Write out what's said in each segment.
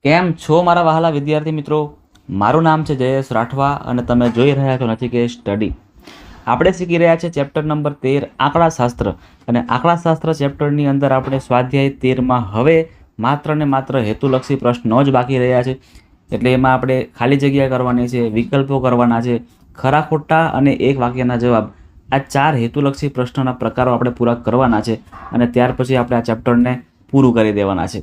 કેમ છો મારા વહાલા વિદ્યાર્થી મિત્રો? મારું નામ છે જયેશ રાઠવા અને તમે જોઈ રહ્યા છો નચિકેત સ્ટડી. આપણે શીખી રહ્યા છે ચેપ્ટર નંબર 13 આંકડાશાસ્ત્ર. અને આંકડાશાસ્ત્ર ચેપ્ટરની અંદર આપણે સ્વાધ્યાય 13માં હવે માત્ર ને માત્ર હેતુલક્ષી પ્રશ્નો જ બાકી રહ્યા છે. એટલે એમાં આપણે ખાલી જગ્યા કરવાની છે, વિકલ્પો કરવાના છે, ખરા ખોટા અને એક વાક્યના જવાબ. આ 4 હેતુલક્ષી પ્રશ્નોના પ્રકારો આપણે પૂરા કરવાના છે અને ત્યાર પછી આપણે આ ચેપ્ટરને પૂરું કરી દેવાના છે.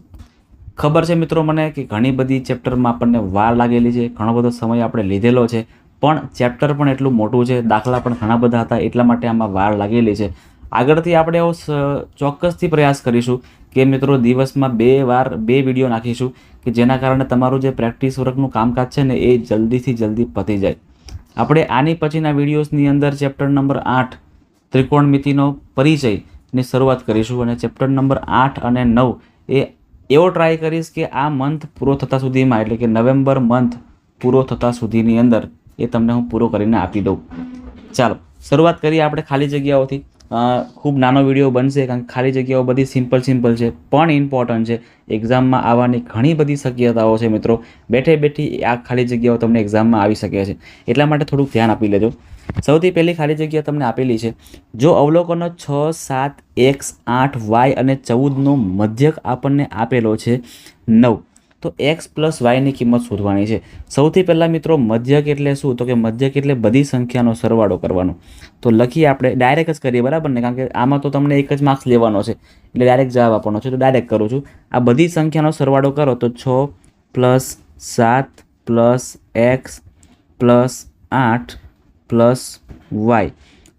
ખબર છે મિત્રો મને કે ઘણી બધી ચેપ્ટરમાં આપણને વાર લાગેલી છે, ઘણો બધો સમય આપણે લીધેલો છે, પણ ચેપ્ટર પણ એટલું મોટું છે, દાખલા પણ ઘણા બધા હતા, એટલા માટે આમાં વાર લાગેલી છે. આગળથી આપણે એવો ચોક્કસથી પ્રયાસ કરીશું કે મિત્રો દિવસમાં 2 વાર 2 વિડીયો નાખીશું કે જેના કારણે તમારું જે પ્રેક્ટિસ વર્કનું કામકાજ છે ને એ જલ્દીથી જલ્દી પતી જાય. આપણે આની પછીના વિડીયોઝની અંદર ચેપ્ટર નંબર 8 ત્રિકોણમિતિનો પરિચયની શરૂઆત કરીશું અને ચેપ્ટર નંબર 8 અને 9 એ એવો ટ્રાય કરીશ કે આ મંથ પૂરો થતાં સુધીમાં, એટલે કે નવેમ્બર મંથ પૂરો થતાં સુધીની અંદર એ તમને હું પૂરો કરીને આપી દઉં. ચાલો શરૂઆત કરીએ આપણે ખાલી જગ્યાઓથી. ખૂબ નાનો વિડીયો બનશે કારણ કે ખાલી જગ્યાઓ બધી સિમ્પલ છે પણ ઇમ્પોર્ટન્ટ છે. એક્ઝામમાં આવવાની ઘણી બધી શક્યતાઓ છે મિત્રો. બેઠે બેઠી આ ખાલી જગ્યાઓ તમને એક્ઝામમાં આવી શકે છે, એટલા માટે થોડુંક ધ્યાન આપી લેજો. સૌથી પહેલી ખાલી જગ્યા તમને આપેલી છે, જો અવલોકનો 6, 7, x, 8, y અને 14નો મધ્યક આપણને આપેલો છે 9, તો x + yની કિંમત શોધવાની છે. સૌથી પહેલાં મિત્રો મધ્યક એટલે શું? તો કે મધ્યક એટલે બધી સંખ્યાનો સરવાળો કરવાનો. તો લખીએ આપણે, ડાયરેક્ટ જ કરીએ બરાબર ને, કારણ કે આમાં તો તમને એક જ માર્ક્સ લેવાનો છે એટલે ડાયરેક્ટ જવાબ આપવાનો છે, તો ડાયરેક્ટ કરું છું. આ બધી સંખ્યાનો સરવાળો કરો તો 6 + 7 + x + 8 + y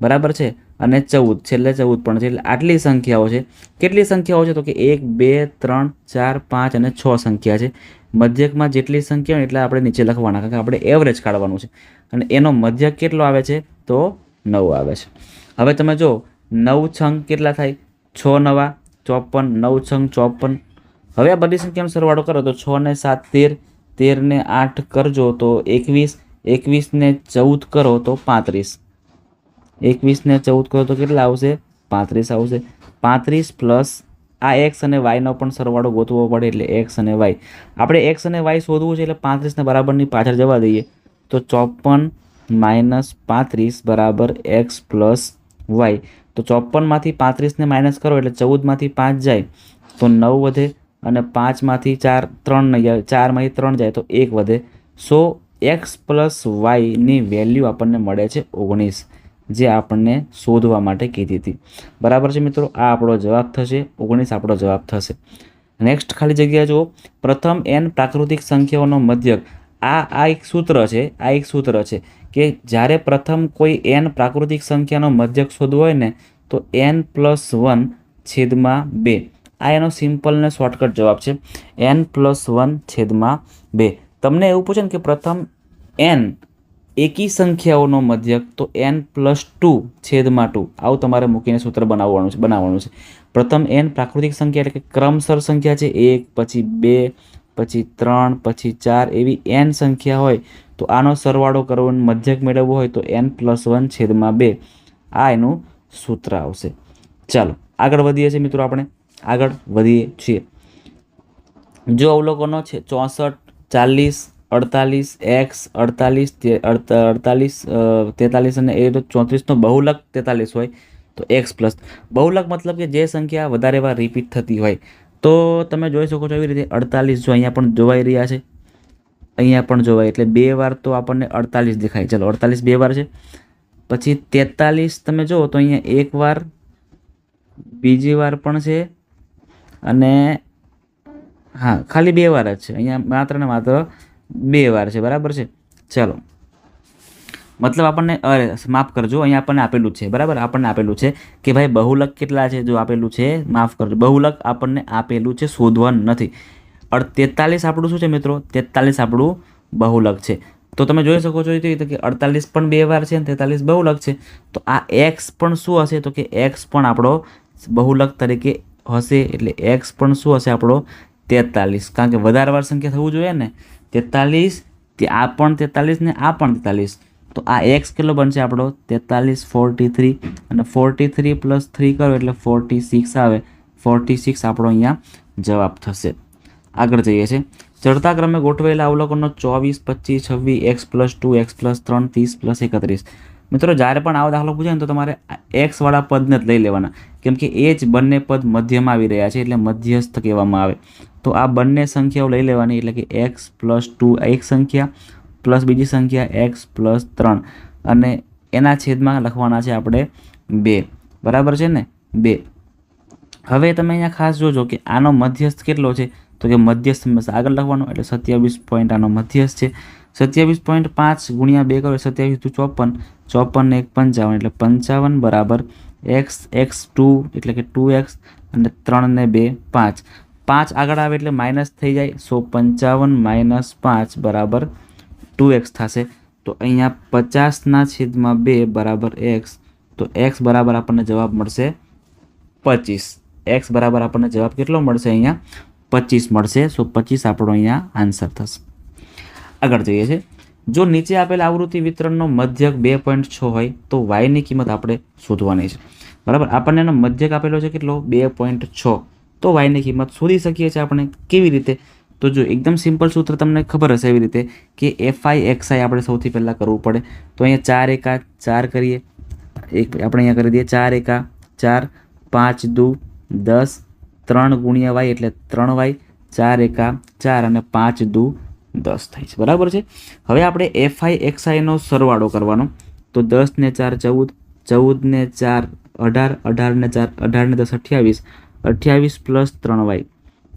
બરાબર છે, અને 14 છેલ્લે 14 પણ છે. એટલે આટલી સંખ્યાઓ છે. કેટલી સંખ્યાઓ છે? તો કે 1, 2, 3, 4, 5 અને 6 સંખ્યા છે. મધ્યકમાં જેટલી સંખ્યા હોય એટલે આપણે નીચે લખવાના, કારણ કે આપણે એવરેજ કાઢવાનું છે. અને એનો મધ્યક કેટલો આવે છે? તો 9 આવે છે. હવે તમે જો 9 છંગ કેટલા થાય? 6 × 9 = 54, 9 છંગ 54. હવે આ બધી સંખ્યાનો સરવાળો કરો તો 6 ને 7 13, 13 ને 8 કરજો તો 21, 21 ને 14 કરો તો 35, 21 ને 14 કરો તો કેટલા આવશે? 35 આવશે. 35 પ્લસ આ એક્સ અને વાયનો પણ સરવાળો ગોતવો પડે, એટલે એક્સ અને વાય. આપણે એક્સ અને વાય શોધવું છે એટલે 35ને બરાબરની પાછળ જવા દઈએ તો 54 - 35 બરાબર એક્સ પ્લસ વાય. તો 54માંથી 35ને માઇનસ કરો એટલે 14માંથી 5 જાય તો 9 વધે, અને 5માંથી 4 3 નહીં જાય, 4માંથી 3 જાય તો 1 વધે. સો એક્સ પ્લસ વાયની વેલ્યુ આપણને મળે છે 19, જે આપણને શોધવા માટે કીધી હતી. બરાબર છે મિત્રો, આ આપણો જવાબ થશે 19, આપણો જવાબ થશે. નેક્સ્ટ ખાલી જગ્યા જુઓ, પ્રથમ n પ્રાકૃતિક સંખ્યાઓનો મધ્યક. આ એક સૂત્ર છે, આ એક સૂત્ર છે કે જ્યારે પ્રથમ કોઈ n પ્રાકૃતિક સંખ્યાનો મધ્યક શોધવો હોય ને તો n + 1/2. આ એનો સિમ્પલ ને શોર્ટકટ જવાબ છે, n + 1/2. તમને એવું પૂછે ને કે પ્રથમ n એકી સંખ્યાઓનો મધ્યક, તો n + 2/2. આવું તમારે મૂકીને સૂત્ર બનાવવાનું છે. પ્રથમ n પ્રાકૃતિક સંખ્યા એટલે કે ક્રમસર સંખ્યા છે, 1 પછી 2 પછી 3 પછી 4 એવી n સંખ્યા હોય તો આનો સરવાળો કરવો, મધ્યક મેળવવો હોય તો n + 1/2. આ એનું સૂત્ર આવશે. ચાલો આગળ વધીએ છીએ મિત્રો, આપણે આગળ વધીએ છીએ. જો અવલોકનો છે 64, 40, 48, x, 48, 43 અને એ તો 34નો બહુલક 43 હોય તો x પ્લસ. બહુલક મતલબ કે જે સંખ્યા વધારે વાર રિપીટ થતી હોય. તો તમે જોઈ શકો છો એવી રીતે 48 જો અહીંયા પણ જોવાઈ રહ્યા છે, અહીંયા પણ જોવાય, એટલે 2 વાર તો આપણને 48 દેખાય. ચલો 48 2 વાર છે. પછી 43 તમે જુઓ તો અહીંયા 1 વાર, બીજી વાર પણ છે, અને હા ખાલી 2 વાર જ છે. અહીંયા માત્ર ને માત્ર 2 વાર છે. બરાબર છે. ચાલો મતલબ આપણને માફ કરજો, અહીંયા આપણને આપેલું છે બરાબર, આપણને આપેલું છે કે ભાઈ બહુલક કેટલા છે, જો આપેલું છે, માફ કરજો, બહુલક આપણને આપેલું છે, શોધવાનું નથી. 43 આપણું શું છે મિત્રો? 43 આપણું બહુલક છે. તો તમે જોઈ શકો છો કે 48 પણ 2 વાર છે અને 43 બહુલક છે. તો આ એક્સ પણ શું હશે? તો કે એક્સ પણ આપણો બહુલક તરીકે હશે, એટલે એક્સ પણ શું હશે આપણો? 43, કારણ કે વધારે વાર સંખ્યા થવું જોઈએ ને. 43, આ પણ 43 ને આ પણ 43, તો આ એક્સ કેટલો બનશે આપણો? 43, 43, અને 43 + 3 કરો એટલે 46 આવે. 46 આપણો અહીંયા જવાબ થશે. આગળ જઈએ છીએ. ચડતા ક્રમે ગોઠવાયેલા અવલોકનો 24, 25, 26, x+2, x+3, 30, +31. મિત્રો જ્યારે પણ આવો દાખલો પૂછે ને તો તમારે એક્સવાળા પદને જ લઈ લેવાના, કેમ કે એ જ બંને પદ મધ્યમાં આવી રહ્યા છે એટલે મધ્યસ્થ કહેવામાં આવે. તો આ બંને સંખ્યાઓ લઈ લેવાની, એટલે કે x+2 એક સંખ્યા પ્લસ બીજી સંખ્યા x+3 અને એના છેદમાં લખવાના છે આપણે 2. બરાબર છે ને, 2. હવે તમે અહીંયા ખાસ જોજો કે આનો મધ્યસ્થ કેટલો છે, તો કે મધ્યસ્થ આગળ લખવાનો એટલે 27 પોઈન્ટ આનો મધ્યસ્થ છે. 27.5 ગુણ્યા 2 કરો 27 × 54, 54 ને 1 55 એટલે 55 બરાબર x2 એટલે કે 2x અને 3 ને 2 5. 5 આગળ આવે એટલે માઇનસ થઈ જાય, 55 - 5 બરાબર 2x થશે. તો અહીંયા 50/2 બરાબર x. તો x બરાબર આપણને જવાબ મળશે 25. x બરાબર આપણને જવાબ કેટલો મળશે? અહીંયા 25 મળશે. 25 આપણો અહીંયા આન્સર થશે. આગળ જોઈએ છે, જો નીચે આપેલ આવૃત્તિ વિતરણનો મધ્યક 2.6 હોય તો વાયની કિંમત આપણે શોધવાની છે. બરાબર, આપણને એનો મધ્યક આપેલો છે કેટલો? 2.6. તો વાયની કિંમત શોધી શકીએ છીએ આપણે. કેવી રીતે? તો જો એકદમ સિમ્પલ સૂત્ર તમને ખબર હશે એવી રીતે કે FI XI આપણે સૌથી પહેલાં કરવું પડે. તો અહીંયા 4 એકા 4 કરીએ, એક આપણે અહીંયા કરી દઈએ 4 એકા 4, 5 દુ 10, 3 ગુણ્યા વાય એટલે 3y, 4 એકા 4 અને 5 દુ 10 થાય છે. બરાબર છે. હવે આપણે FI XI નો સરવાળો કરવાનો. તો 10 ને 4 14, 14 ને 4 18, 18 ને 4 18 ને 10 28, 28 + 3y,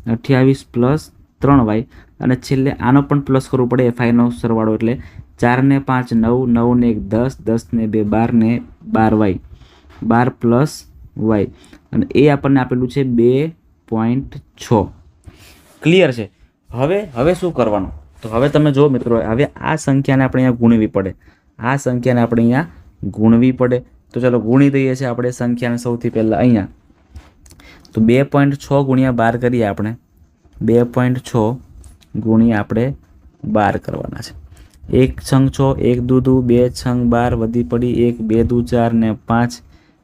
28 + 3y અને છેલ્લે આનો પણ પ્લસ કરવું પડે FI નો સરવાળો એટલે 4 ને 5 9, 9 ને 1 10, 10 ને 2 12 ને 12y, 12 + y અને એ આપણને આપેલું છે 2.6. ક્લિયર છે? હવે શું કરવાનું? તો હવે તમે જો મિત્રો, હવે આ સંખ્યાને આપણે અહીંયા ગુણવી પડે. આ સંખ્યાને આપણે અહીંયા ગુણવી પડે. તો ચાલો ગુણી દઈએ છીએ આપણે સંખ્યાને સૌથી પહેલાં અહીંયા. તો 2.6 ગુણ્યા 12 કરીએ આપણે. 2.6 ગુણ્યા આપણે 12 કરવાના છે. 1 છંગ 6, 1 દુ 2 છંગ 12 વધી પડી 1, 2 દુ 4 ને 5,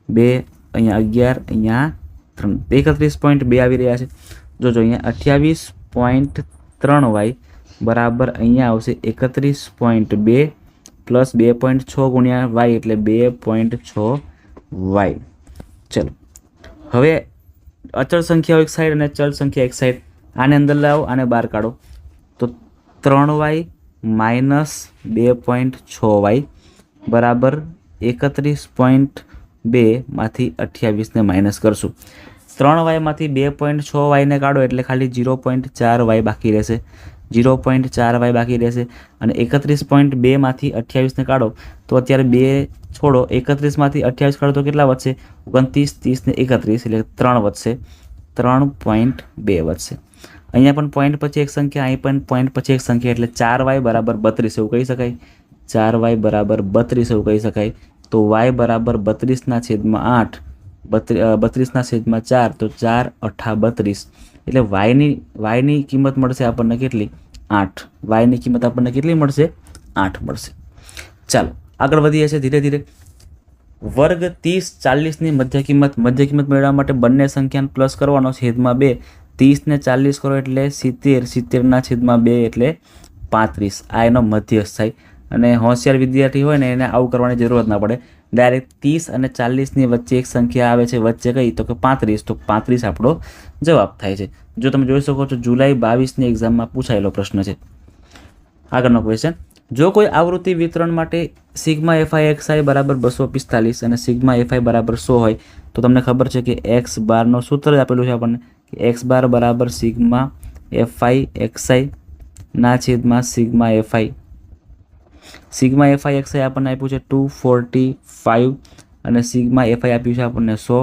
2 અહીંયા 11, અહીંયા 3, 31.2 આવી રહ્યા છે. જોજો અહીંયા 28.3y બરાબર અહીંયા આવશે 31.2 પ્લસ 2.6 ગુણ્યા y એટલે 2.6y. ચલો હવે અચળ સંખ્યાઓ એક સાઈડ અને ચલ સંખ્યા એક સાઈડ. આને અંદર લાવો, આને બહાર કાઢો. તો 3y - 2.6y બરાબર 31.2 માંથી 28 ને માઇનસ કરશું. 3y માંથી 2.6y ને કાઢો એટલે ખાલી 0.4y બાકી રહેશે. 0.4y બાકી રહેશે અને 31.2 માંથી 28 ને કાઢો તો અત્યારે 2 છોડો, 31 માંથી 28 કાઢો તો કેટલા વધશે? 29, 30 ને 31 એટલે 3 વધશે. 3.2 વધશે. અહીંયા પણ પોઈન્ટ પછી એક સંખ્યા, અહીં પણ પોઈન્ટ પછી એક સંખ્યા એટલે 4y બરાબર 32 એવું કહી શકાય. 4y બરાબર 32 એવું કહી શકાય. તો y બરાબર 32/8, 32/4 તો 4 8 32 એટલે વાયની કિંમત મળશે આપણને કેટલી? 8. વાયની કિંમત આપણને કેટલી મળશે? 8 મળશે. ચાલો આગળ વધીએ છીએ ધીરે ધીરે. વર્ગ 30 40ની મધ્ય કિંમત મેળવવા માટે બંને સંખ્યાને પ્લસ કરવાનો, છેદમાં 2. 30 ને 40 કરો એટલે 70, 70/2 એટલે 35. આ એનો મધ્યસ્થ થાય. અને હોશિયાર વિદ્યાર્થી હોય ને એને આવું કરવાની જરૂરત ના પડે. ડાયરેક્ટ 30 અને 40ની વચ્ચે એક સંખ્યા આવે છે, વચ્ચે કઈ? તો કે 35. તો 35 આપણો જવાબ થાય છે. જો તમે જોઈ શકો છો જુલાઈ 22ની એક્ઝામમાં પૂછાયેલો પ્રશ્ન છે. આગળનો ક્વેશ્ચન, જો કોઈ આવૃત્તિ વિતરણ માટે સિગ્મા FI XI બરાબર 245 અને સિગ્મા FI બરાબર 100 હોય તો તમને ખબર છે કે x બારનો સૂત્ર જ આપેલું છે આપણને કે x બાર બરાબર સિગ્મા FI XI ના છેદમાં sigma FI. Sigma FI XI આપણને આપ્યું છે 245 અને સિગ્મા FI આપ્યું છે આપણને 100.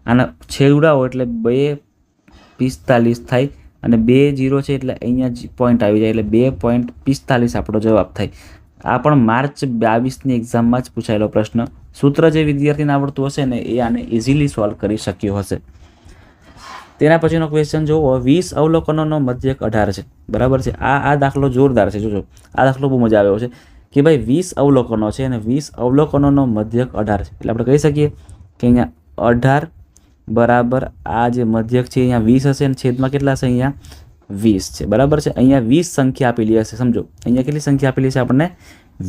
આના છેદ ઉડાવો એટલે 245 થાય અને 2 0 છે એટલે અહીંયા પોઈન્ટ આવી જાય એટલે 2.45 આપણો જવાબ થાય. આ પણ માર્ચ 22ની એક્ઝામમાં જ પૂછાયેલો પ્રશ્ન. સૂત્ર જે વિદ્યાર્થીને આવડતું હશે ને એ આને ઇઝીલી સોલ્વ કરી શક્યો હશે. તેના પછીનો ક્વેશ્ચન જુઓ, 20 અવલોકનોનો મધ્યક 18 છે. બરાબર છે. આ દાખલો જોરદાર છે. જોજો આ દાખલો બહુ મજા આવ્યો છે કે ભાઈ 20 અવલોકનો છે અને 20 અવલોકનોનો મધ્યક 18 છે. એટલે આપણે કહી શકીએ કે અહીંયા 18 બરાબર આ જે મધ્યક છે અહીંયા 20 હશે અને છેદમાં કેટલા હશે? અહીંયા 20 છે, બરાબર છે। અહીંયા 20 સંખ્યા આપેલી હશે, સમજો અહીંયા કેટલી સંખ્યા આપેલી છે આપણને,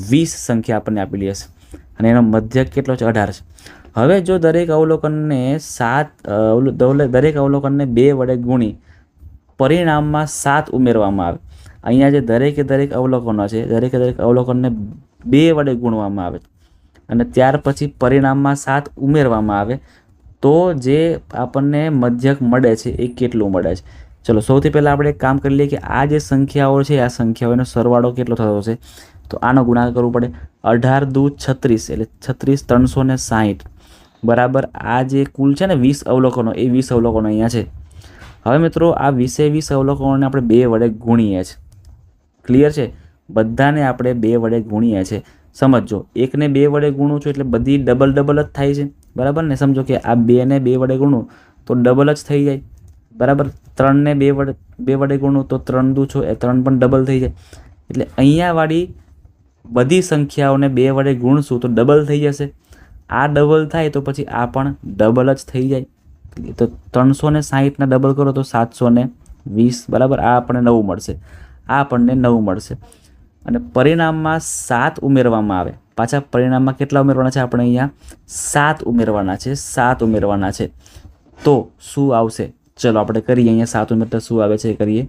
20 સંખ્યા આપણને આપેલી હશે અને એનો મધ્યક કેટલો છે, 18 છે। હવે જો દરેક અવલોકનને દરેક અવલોકનને 2 વડે ગુણી પરિણામમાં 7 ઉમેરવામાં આવે, અહીંયા જે દરેક અવલોકનો છે, દરેક અવલોકનને 2 વડે ગુણવામાં આવે અને ત્યાર પછી પરિણામમાં 7 ઉમેરવામાં આવે તો જે આપણને મધ્યક મળે છે એ કેટલું મળે છે। ચલો સૌથી પહેલાં આપણે એક કામ કરી લઈએ કે આ જે સંખ્યાઓ છે, આ સંખ્યાઓનો સરવાળો કેટલો થતો છે, તો આનો ગુણાકાર કરવો પડે। 18 દુ 36 એટલે 36 360 બરાબર આ જે કુલ છે ને 20 અવલોકનો, એ 20 અવલોકનો અહીંયા છે। હવે મિત્રો આ 20 અવલોકનોને આપણે 2 વડે ગુણીએ છીએ, ક્લિયર છે, બધાને આપણે 2 વડે ગુણીએ છીએ। સમજો એકને 2 વડે ગુણું છું એટલે બધી ડબલ જ થાય છે, બરાબર ને। સમજો કે આ 2ને 2 વડે ગુણું તો ડબલ જ થઈ જાય, બરાબર। 3ને 2 વડે ગુણું તો 3 દુ 6 એ 3 પણ ડબલ થઈ જાય। એટલે અહીંયા વાળી બધી સંખ્યાઓને 2 વડે ગુણશું તો ડબલ થઈ જશે, આ ડબલ થાય તો પછી આ પણ ડબલ જ થઈ જાય। તો 360ના ડબલ કરો તો 720, બરાબર। આ આપણને 9 મળશે, આ આપણને 9 મળશે અને પરિણામમાં 7 ઉમેરવામાં આવે। પાછા પરિણામમાં કેટલા ઉમેરવાના છે, આપણે અહીંયા 7 ઉમેરવાના છે, 7 ઉમેરવાના છે તો શું આવશે, ચલો આપણે કરીએ। અહીંયા 7 ઉમેરતા શું આવે છે એ કરીએ।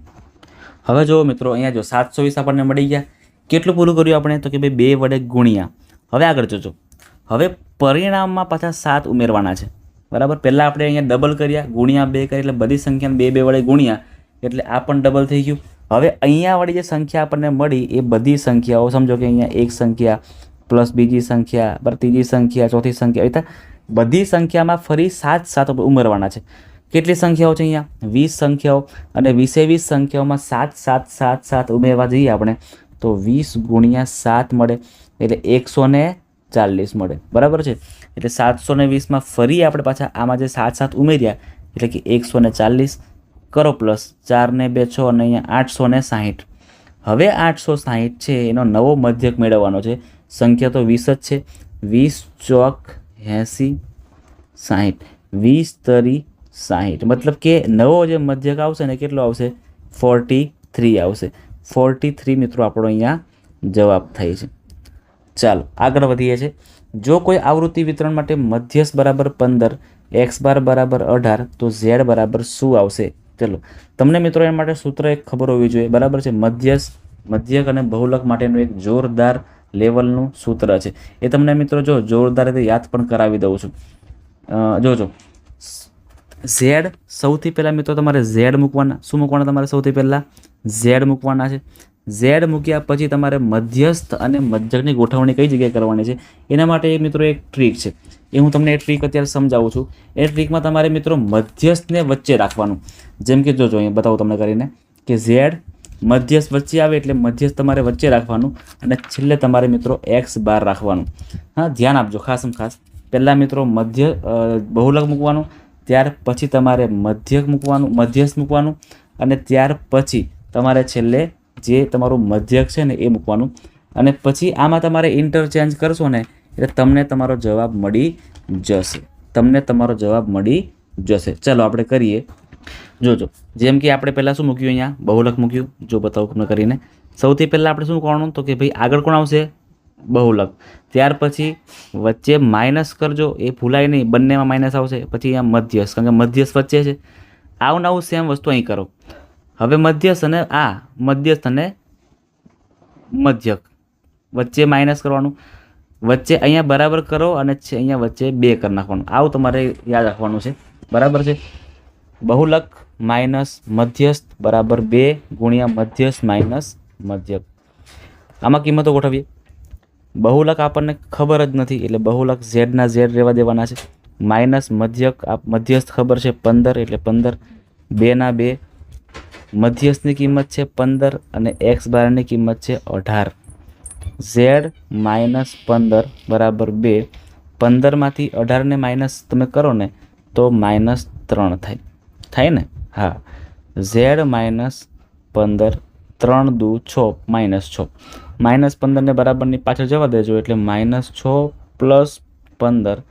હવે જો મિત્રો અહીંયા જો 720 આપણને મળી ગયા, કેટલું પૂરું કર્યું આપણે, તો કે ભાઈ 2 વડે ગુણ્યા। હવે આગળ જોજો, હવે પરિણામમાં પાછા 7 ઉમેરવાના છે, બરાબર। પહેલાં આપણે અહીંયા ડબલ કર્યા, ગુણ્યા 2 કરી એટલે બધી સંખ્યાને 2 વડે ગુણ્યા એટલે આ પણ ડબલ થઈ ગયું। હવે અહીંયા વાળી જે સંખ્યા આપણને મળી એ બધી સંખ્યાઓ, સમજો કે અહીંયા એક સંખ્યા પ્લસ બીજી સંખ્યા, બરાબર, ત્રીજી સંખ્યા, ચોથી સંખ્યા, એ રીતે બધી સંખ્યામાં ફરી 7 ઉમેરવાના છે। કેટલી સંખ્યાઓ છે અહીંયા, 20 સંખ્યાઓ અને 20 સંખ્યાઓમાં 7 ઉમેરવા જઈએ આપણે તો 20 ગુણ્યા 7 મળે એટલે 140 મળે, બરાબર છે। એટલે 720માં ફરી આપણે પાછા આમાં જે 7 ઉમેર્યા એટલે કે 140 કરો પ્લસ 4 ને 2 6 અને અહીંયા 860। હવે 860 છે એનો નવો મધ્યક મેળવવાનો છે, સંખ્યા તો 20 જ છે, 20 ચોક 80 60, 20 તરી 60, મતલબ કે નવો જે મધ્યક આવશે ને કેટલો આવશે, 43 આવશે। 43 મિત્રો આપણો અહીંયા જવાબ થાય છે। ચાલો આગળ વધીએ છીએ। જો કોઈ આવૃત્તિ વિતરણ માટે મધ્યસ્થ બરાબર 15, x બાર બરાબર 18 તો z બરાબર શું આવશે। ચલો તમને મિત્રો એના માટે સૂત્ર એક ખબર હોવી જોઈએ, બરાબર છે। મધ્યક અને બહુલક માટેનું એક જોરદાર લેવલનું સૂત્ર છે, એ તમને મિત્રો જો જોરદાર રીતે યાદ પણ કરાવી દઉં છું। જોજો z સૌથી પહેલાં મિત્રો તમારે z મૂકવાના, શું મૂકવાના તમારે સૌથી પહેલાં z મૂકવાના છે। z મૂક્યા પછી તમારે મધ્યસ્થ અને મધ્યકની ગોઠવણી કઈ જગ્યાએ કરવાની છે એના માટે મિત્રો એક ટ્રીક છે, એ હું તમને એ ટ્રીક અત્યારે સમજાવું છું। એ ટ્રીકમાં તમારે મિત્રો મધ્યસ્થને વચ્ચે રાખવાનું, જેમ કે જોજો અહીંયા બતાવું તમને કરીને કે z મધ્યસ્થ વચ્ચે આવે એટલે મધ્યસ્થ તમારે વચ્ચે રાખવાનું અને છેલ્લે તમારે મિત્રો x બાર રાખવાનું। હા ધ્યાન આપજો ખાસમાં ખાસ, પહેલાં મિત્રો બહુલક મૂકવાનું, ત્યાર પછી તમારે મધ્યસ્થ મૂકવાનું અને ત્યાર પછી તમારે છેલ્લે જે તમારું મધ્યક છે ને એ મૂકવાનું અને પછી આમાં તમારે ઇન્ટરચેન્જ કરશો ને એટલે તમને તમારો જવાબ મળી જશે। ચલો આપણે કરીએ। જોજો જેમ કે આપણે પહેલાં શું મૂક્યું, અહીંયા બહુલક મૂક્યું, જો બતાવું તમને કરીને। સૌથી પહેલાં આપણે શું કરવાનું, તો કે ભાઈ આગળ કોણ આવશે, બહુલક, ત્યાર પછી વચ્ચે માઇનસ કરજો, એ ભૂલાય નહીં, બંનેમાં માઇનસ આવશે, પછી અહીંયા મધ્યસ્થ, કારણ કે મધ્યસ્થ વચ્ચે છે। આવું નવું સેમ વસ્તુ અહીં કરો। હવે મધ્યસ્થ અને મધ્યક વચ્ચે માઇનસ કરવાનું, વચ્ચે અહીંયા બરાબર કરો અને અહીંયા વચ્ચે 2 કરી નાખવાનું, આવું તમારે યાદ રાખવાનું છે, બરાબર છે। બહુલક માઇનસ મધ્યસ્થ બરાબર 2 ગુણ્યા મધ્યસ્થ માઇનસ મધ્યક। આમાં કિંમતો ગોઠવીએ। બહુલક આપણને ખબર જ નથી એટલે બહુલક ઝેડના ઝેડ રહેવા દેવાના છે, માઇનસ મધ્યસ્થ ખબર છે 15 એટલે 15, 2 ના 2, મધ્યસ્થની કિંમત છે 15 અને x બારની કિંમત છે 18। z માઇનસ 15 બરાબર 2, 15માંથી 18ને માઇનસ તમે કરો ને તો -3 થાય ને, હા। z માઇનસ 15, 3 દુ 6 -6, -15ને બરાબરની પાછળ જવા દેજો એટલે -6 પ્લસ 15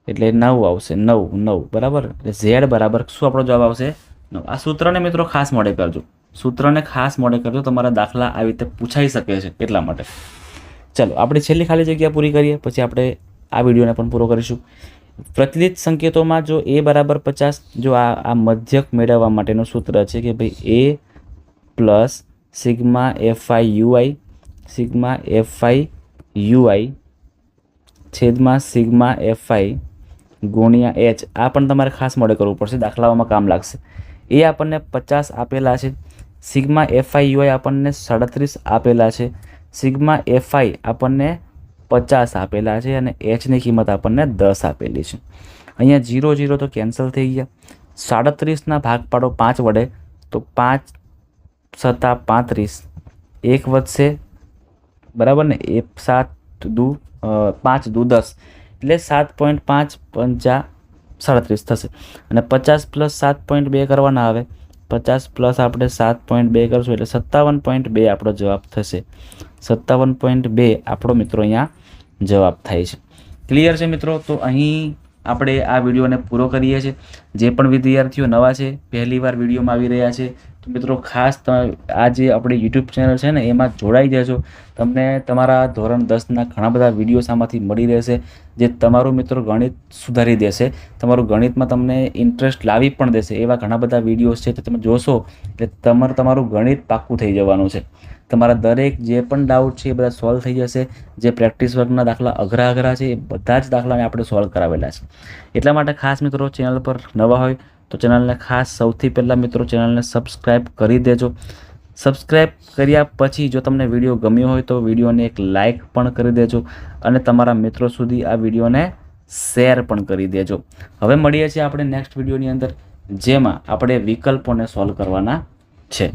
એટલે 9 આવશે, 9 બરાબર। એટલે z બરાબર શું આપણો જવાબ આવશે, 9। આ સૂત્રને મિત્રો ખાસ મોડે કરજો, સૂત્રને ખાસ મોડે કરજો, તમારા દાખલા આવી રીતે પૂછાઈ શકે છે એટલા માટે. ચલો આપણે છેલ્લી ખાલી જગ્યા પૂરી કરીએ, પછી આપણે આ વિડીયોને પણ પૂરો કરીશું. પ્રચલિત સંકેતોમાં જો a બરાબર 50, જો આ મધ્યક મેળવવા માટેનું સૂત્ર છે કે ભાઈ a plus sigma fi ui છેદમાં સિગ્મા fi ગુણ્યા h, આ પણ તમારે ખાસ મોડે કરવું પડશે, દાખલાઓમાં કામ લાગશે. એ આપણને 50 આપેલા છે, સિગ્મા fi ui આપણને 37 આપેલા છે, સિગ્મા fi આપણને 50 આપેલા છે અને hની કિંમત આપણને 10 આપેલી છે. અહીંયા 0 0 તો કેન્સલ થઈ ગયા. 37ના ભાગ પાડો 5 વડે તો 5 સત્તા 35, 1 વધશે બરાબર ને, 7 દુ 5 દુ 10 એટલે 7.5 પંચા 37 થશે. અને 50 પ્લસ 7.2 કરવાના આવે, 50 પ્લસ આપણે 7.2 કરશું એટલે 57.2 આપણો જવાબ થશે. 57.2 આપણો મિત્રો અહીંયા જવાબ થાય છે. ક્લિયર છે મિત્રો? તો અહીં આપણે આ વિડીયોને પૂરો કરીએ છીએ. જે પણ વિદ્યાર્થીઓ નવા છે, પહેલી વાર વિડીયોમાં આવી રહ્યા છે, તો મિત્રો ખાસ આ જે આપણી યુટ્યુબ ચેનલ છે ને એમાં જોડાઈ જજો. તમને તમારા ધોરણ 10ના ઘણા બધા વિડીયોઝ આમાંથી મળી રહેશે, જે તમારું મિત્રો ગણિત સુધારી દેશે, તમારું ગણિતમાં તમને ઇન્ટરેસ્ટ લાવી પણ દેશે. એવા ઘણા બધા વિડીયોઝ છે, તો તમે જોશો એટલે તમારું ગણિત પાક્કું થઈ જવાનું છે. તમારા દરેક જે પણ ડાઉટ છે એ બધા સોલ્વ થઈ જશે. જે પ્રેક્ટિસ વર્કના દાખલા અઘરા છે એ બધા જ દાખલાને આપણે સોલ્વ કરાવેલા છે. એટલા માટે ખાસ મિત્રો ચેનલ પર નવા હોય તો ચેનલને ખાસ સૌથી પહેલાં મિત્રો ચેનલને સબસ્ક્રાઈબ કરી દેજો. સબસ્ક્રાઈબ કર્યા પછી જો તમને વિડીયો ગમ્યો હોય તો વિડીયોને એક લાઇક પણ કરી દેજો અને તમારા મિત્રો સુધી આ વિડીયોને શેર પણ કરી દેજો. હવે મળીએ છીએ આપણે નેક્સ્ટ વિડીયોની અંદર, જેમાં આપણે વિકલ્પોને સોલ્વ કરવાના છે.